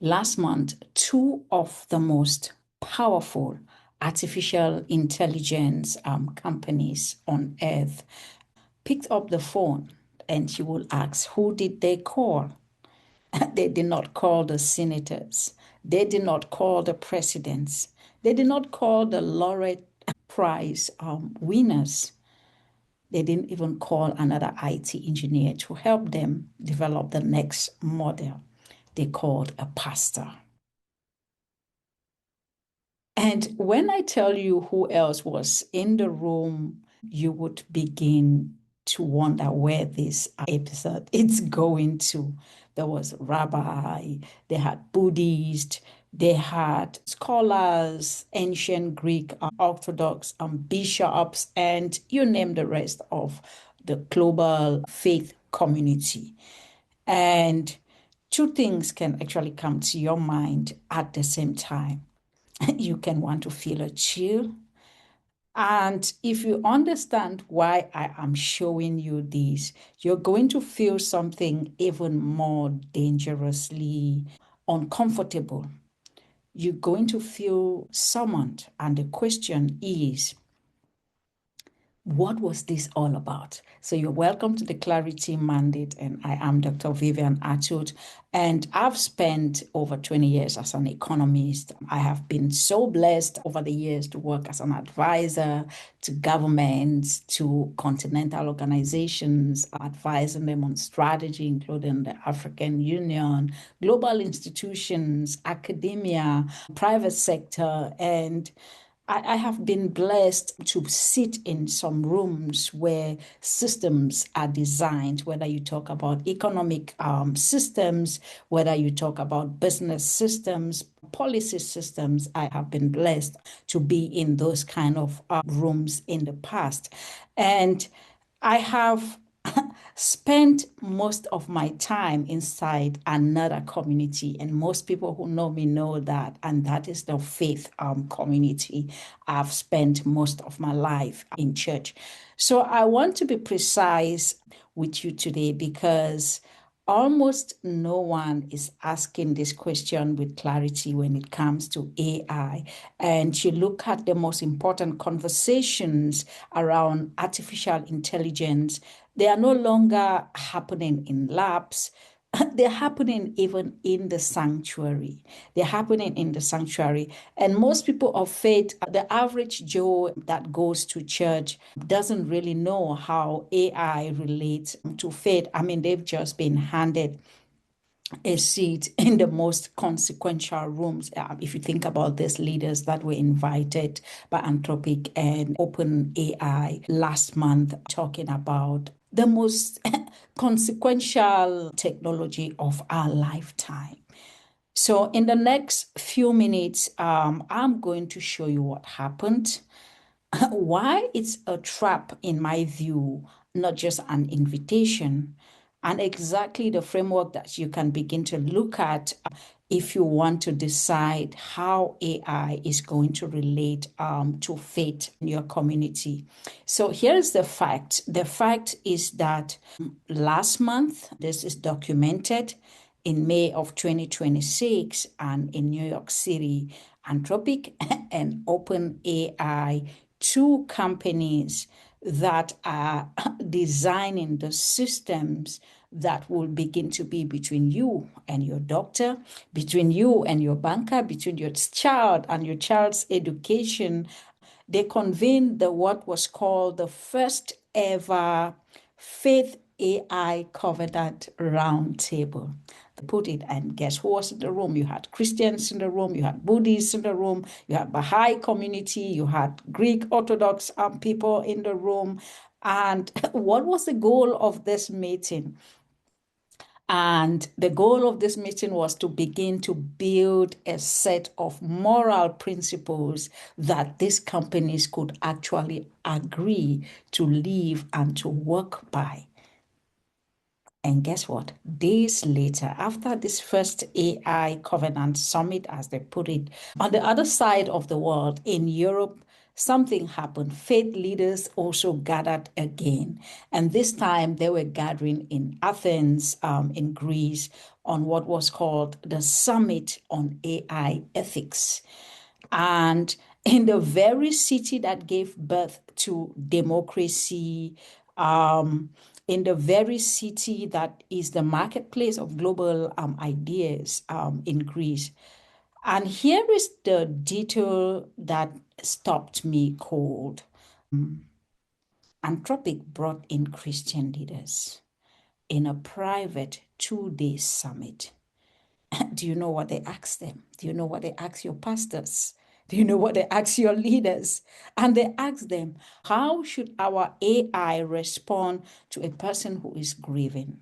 Last month, two of the most powerful artificial intelligence companies on earth picked up the phone and you will ask, who did they call? They did not call the senators. They did not call the presidents. They did not call the laureate prize winners. They didn't even call another IT engineer to help them develop the next model. They called a pastor. And when I tell you who else was in the room, you would begin to wonder where this episode is going to. There was rabbi, they had Buddhist, they had scholars, ancient Greek, Orthodox, bishops, and you name the rest of the global faith community. And two things can actually come to your mind at the same time. You can want to feel a chill. And if you understand why I am showing you this, you're going to feel something even more dangerously uncomfortable. You're going to feel summoned. And the question is, what was this all about? So you're welcome to the Clarity Mandate, and I am Dr. Vivian Atud, and I've spent over 20 years as an economist. I have been so blessed over the years to work as an advisor to governments, to continental organizations, advising them on strategy, including the African Union, global institutions, academia, private sector, and I have been blessed to sit in some rooms where systems are designed, whether you talk about economic systems, whether you talk about business systems, policy systems. I have been blessed to be in those kind of rooms in the past. And I have spent most of my time inside another community, and most people who know me know that, and that is the faith community. I've spent most of my life in church. So I want to be precise with you today because almost no one is asking this question with clarity when it comes to AI. And you look at the most important conversations around artificial intelligence, they are no longer happening in labs. They're happening even in the sanctuary. They're happening in the sanctuary. And most people of faith, the average Joe that goes to church doesn't really know how AI relates to faith. I mean, they've just been handed a seat in the most consequential rooms. If you think about these leaders that were invited by Anthropic and OpenAI last month, talking about the most consequential technology of our lifetime. So in the next few minutes, I'm going to show you what happened, why it's a trap in my view, not just an invitation, and exactly the framework that you can begin to look at if you want to decide how AI is going to relate to faith in your community. So here's the fact. The fact is that last month, this is documented in May of 2026, and in New York City, Anthropic and OpenAI, two companies that are designing the systems that will begin to be between you and your doctor, between you and your banker, between your child and your child's education. They convened what was called the first ever Faith AI Covenant Roundtable. They put it, and guess who was in the room? You had Christians in the room, you had Buddhists in the room, you had Baha'i community, you had Greek Orthodox people in the room. And what was the goal of this meeting? And the goal of this meeting was to begin to build a set of moral principles that these companies could actually agree to live and to work by. And guess what? Days later, after this first AI Covenant Summit, as they put it, on the other side of the world in Europe, something happened. Faith leaders also gathered again. And this time they were gathering in Athens, in Greece, on what was called the Summit on AI Ethics. And in the very city that gave birth to democracy, in the very city that is the marketplace of global ideas in Greece. And here is the detail that stopped me cold. Anthropic brought in Christian leaders in a private 2-day summit. Do you know what they asked them? Do you know what they asked your pastors? Do you know what they asked your leaders? And they asked them, how should our AI respond to a person who is grieving?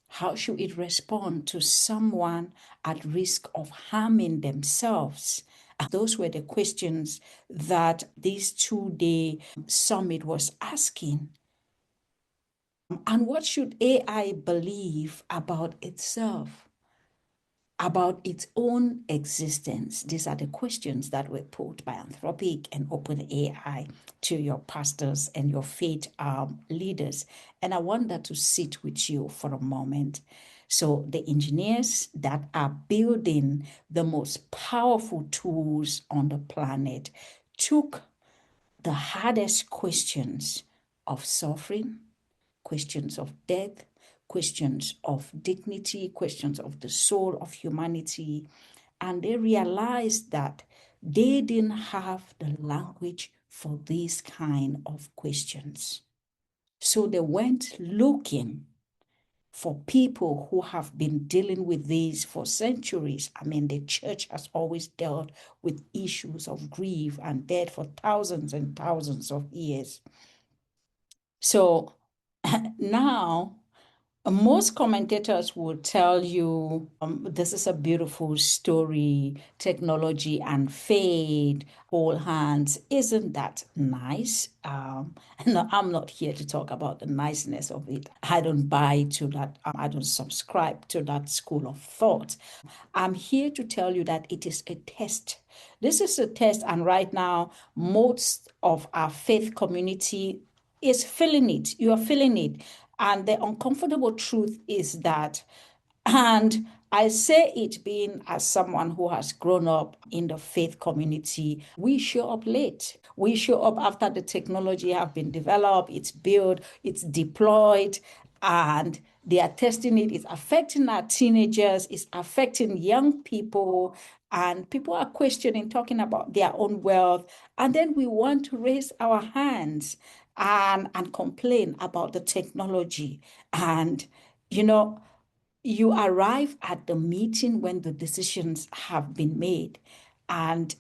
How should it respond to someone at risk of harming themselves? Those were the questions that this 2-day summit was asking. And what should AI believe about itself, about its own existence? These are the questions that were put by Anthropic and OpenAI to your pastors and your faith leaders. And I want that to sit with you for a moment. So the engineers that are building the most powerful tools on the planet took the hardest questions of suffering, questions of death, questions of dignity, questions of the soul of humanity. And they realized that they didn't have the language for these kind of questions. So they went looking for people who have been dealing with these for centuries. I mean, the church has always dealt with issues of grief and death for thousands and thousands of years. So now, most commentators will tell you this is a beautiful story, technology and faith, all hands. Isn't that nice? No, I'm not here to talk about the niceness of it. I don't buy to that. I don't subscribe to that school of thought. I'm here to tell you that it is a test. This is a test, and right now, most of our faith community is feeling it. You are feeling it. And the uncomfortable truth is that, and I say it being as someone who has grown up in the faith community, we show up late. We show up after the technology have been developed, it's built, it's deployed, and they are testing it. It's affecting our teenagers, it's affecting young people, and people are questioning, talking about their own wealth. And then we want to raise our hands and complain about the technology. And, you know, you arrive at the meeting when the decisions have been made. And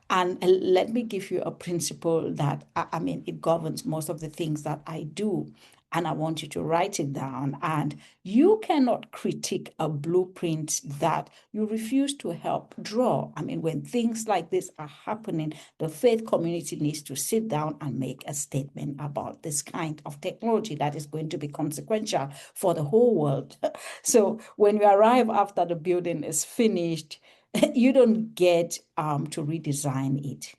and let me give you a principle that I mean it governs most of the things that I do. And I want you to write it down. And you cannot critique a blueprint that you refuse to help draw. I mean, when things like this are happening, the faith community needs to sit down and make a statement about this kind of technology that is going to be consequential for the whole world. So when you arrive after the building is finished, you don't get to redesign it.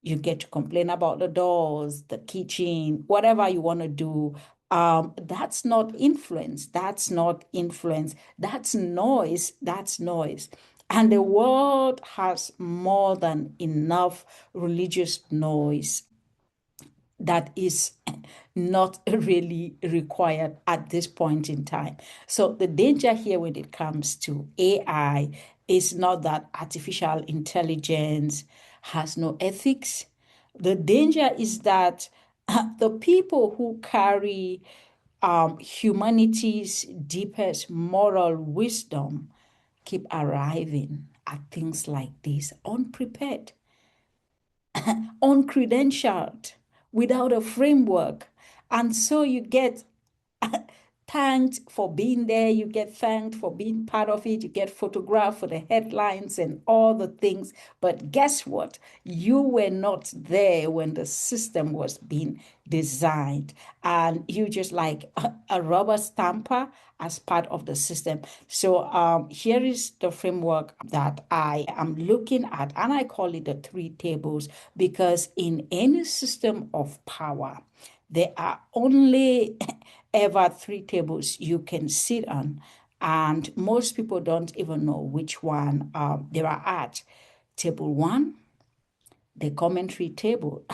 You get to complain about the doors, the kitchen, whatever you want to do. That's not influence. That's not influence. That's noise. That's noise. And the world has more than enough religious noise that is not really required at this point in time. So the danger here when it comes to AI is not that artificial intelligence has no ethics. The danger is that the people who carry humanity's deepest moral wisdom keep arriving at things like this unprepared, uncredentialed, without a framework. And so you get thanked for being there. You get thanked for being part of it. You get photographed for the headlines and all the things. But guess what? You were not there when the system was being designed. And you just like a rubber stamper as part of the system. So here is the framework that I am looking at, and I call it the three tables, because in any system of power, there are only ever three tables you can sit on, and most people don't even know which one they are at. Table one, the commentary table.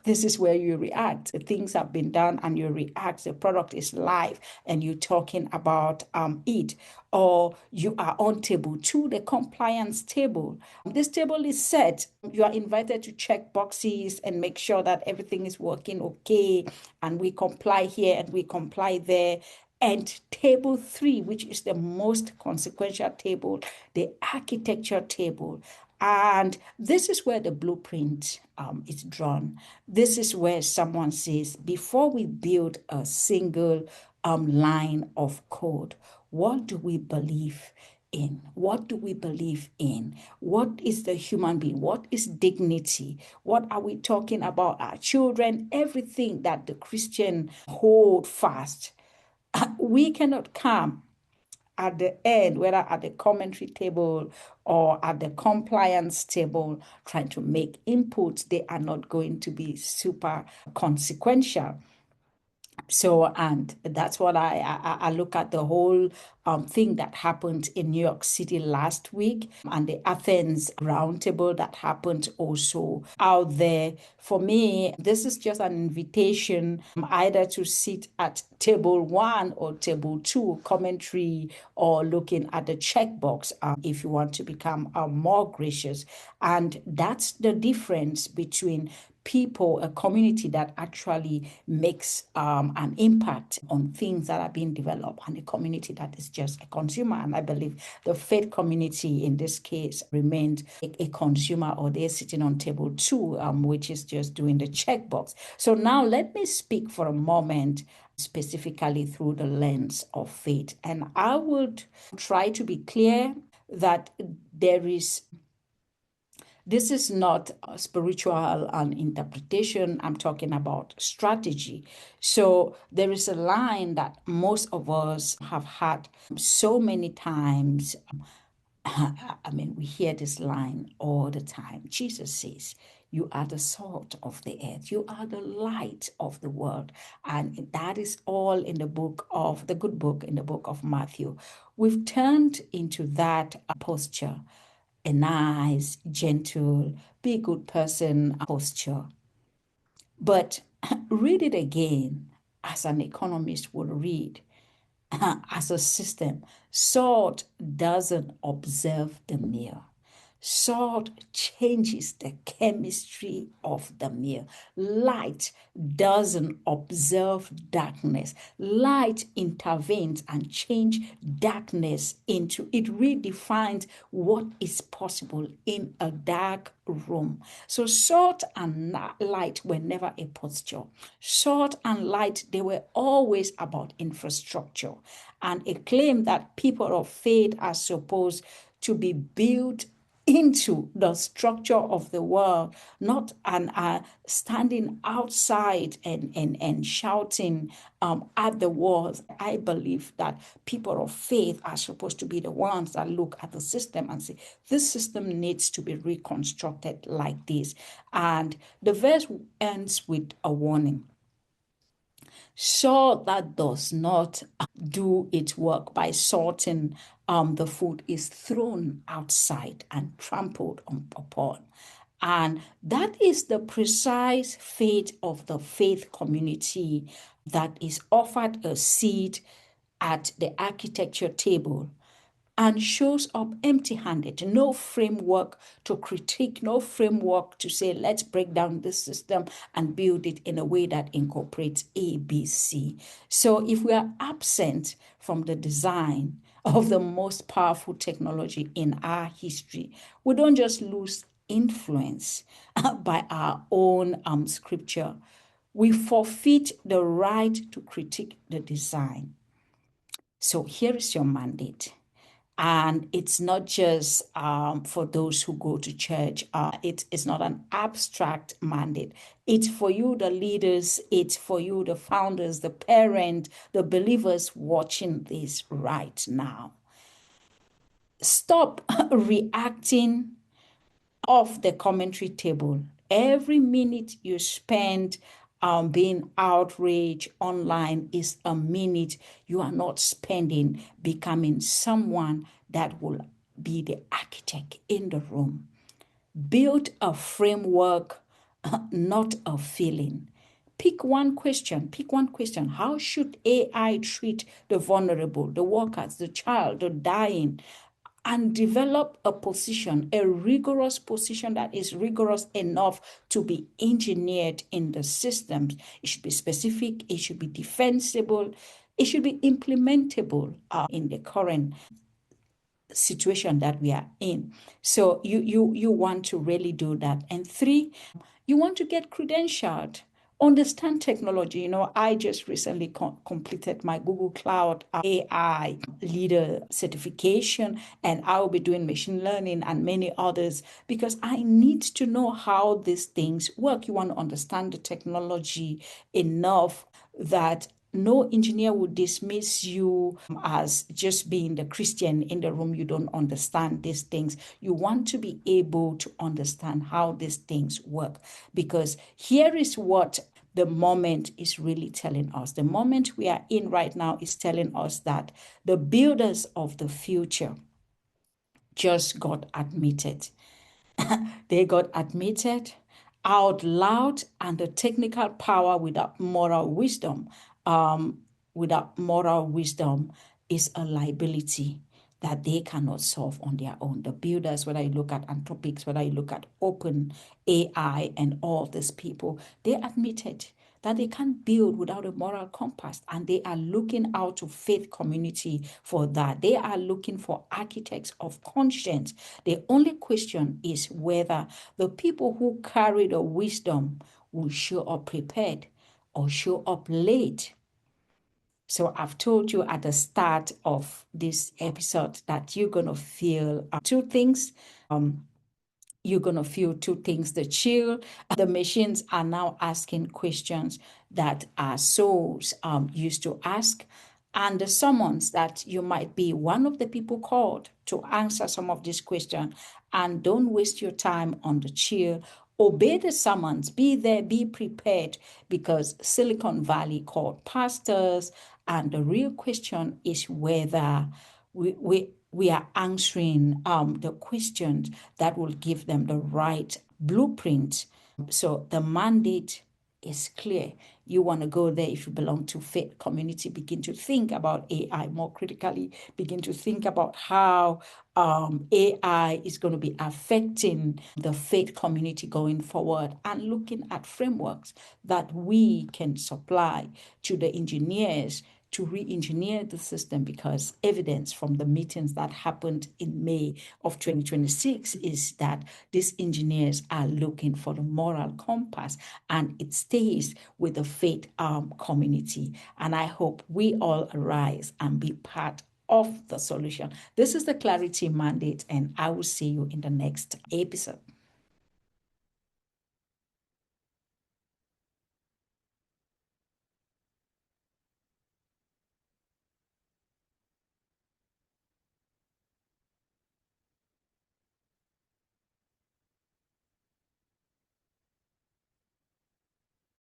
This is where you react. Things have been done and you react. The product is live and you're talking about it. Or you are on table two, the compliance table. This table is set. You are invited to check boxes and make sure that everything is working okay. And we comply here and we comply there. And table three, which is the most consequential table, the architecture table. And this is where the blueprint is drawn. This is where someone says, before we build a single line of code, what do we believe in? What do we believe in? What is the human being? What is dignity? What are we talking about? Our children, everything that the Christian hold fast. We cannot come at the end, whether at the commentary table or at the compliance table, trying to make inputs, they are not going to be super consequential. So, and that's what I look at the whole thing that happened in New York City last week, and the Athens roundtable that happened also out there. For me, this is just an invitation either to sit at table one or table two, commentary, or looking at the checkbox if you want to become more gracious. And that's the difference between people, a community that actually makes an impact on things that are being developed, and a community that is just a consumer. And I believe the faith community in this case remained a consumer, or they're sitting on table two, which is just doing the checkbox. So now let me speak for a moment specifically through the lens of faith. And I would try to be clear that this is not spiritual and interpretation. I'm talking about strategy. So there is a line that most of us have had so many times. I mean, we hear this line all the time. Jesus says, you are the salt of the earth. You are the light of the world. And that is all in the good book, in the book of Matthew. We've turned into that posture, a nice, gentle, be a good person posture. But read it again as an economist would read, as a system. Salt doesn't observe the meal. Salt changes the chemistry of the meal. Light doesn't observe darkness. Light intervenes and changes darkness into, it redefines what is possible in a dark room. So salt and light were never a posture. Salt and light, they were always about infrastructure, and a claim that people of faith are supposed to be built into the structure of the world, not standing outside and shouting at the walls. I believe that people of faith are supposed to be the ones that look at the system and say, this system needs to be reconstructed like this. And the verse ends with a warning. Salt that does not do its work by salting the food is thrown outside and trampled upon. And that is the precise fate of the faith community that is offered a seat at the architecture table and shows up empty-handed. No framework to critique, no framework to say, let's break down this system and build it in a way that incorporates A, B, C. So if we are absent from the design of the most powerful technology in our history, we don't just lose influence by our own scripture. We forfeit the right to critique the design. So here is your mandate. And it's not just for those who go to church. It's not an abstract mandate. It's for you, the leaders. It's for you, the founders, the parents, the believers watching this right now. Stop reacting off the commentary table. Every minute you spend being outraged online is a minute you are not spending becoming someone that will be the architect in the room. Build a framework, not a feeling. Pick one question. Pick one question. How should AI treat the vulnerable, the workers, the child, the dying? And develop a position, a rigorous position that is rigorous enough to be engineered in the systems. It should be specific, it should be defensible, it should be implementable in the current situation that we are in. So you want to really do that. And three, you want to get credentialed. Understand technology. I just recently completed my Google Cloud AI leader certification, and I will be doing machine learning and many others because I need to know how these things work. You want to understand the technology enough that no engineer would dismiss you as just being the Christian in the room. You don't understand these things. You want to be able to understand how these things work, because here is what the moment is really telling us. The moment we are in right now is telling us that the builders of the future just got admitted. They got admitted out loud, and the technical power without moral wisdom, is a liability that they cannot solve on their own. The builders, whether you look at Anthropic, whether you look at OpenAI and all these people, they admitted that they can't build without a moral compass, and they are looking out to faith community for that. They are looking for architects of conscience. The only question is whether the people who carry the wisdom will show up prepared or show up late. So I've told you at the start of this episode that you're going to feel two things. You're going to feel two things: the chill. The machines are now asking questions that our souls used to ask, and the summons that you might be one of the people called to answer some of these questions. And don't waste your time on the chill. Obey the summons. Be there, be prepared, because Silicon Valley called pastors. And the real question is whether we are answering the questions that will give them the right blueprint. So the mandate is clear. You want to go there if you belong to faith community. Begin to think about AI more critically. Begin to think about how AI is going to be affecting the faith community going forward, and looking at frameworks that we can supply to the engineers to re-engineer the system, because evidence from the meetings that happened in May of 2026 is that these engineers are looking for the moral compass, and it stays with the faith community. And I hope we all arise and be part of the solution. This is the Clarity Mandate, and I will see you in the next episode.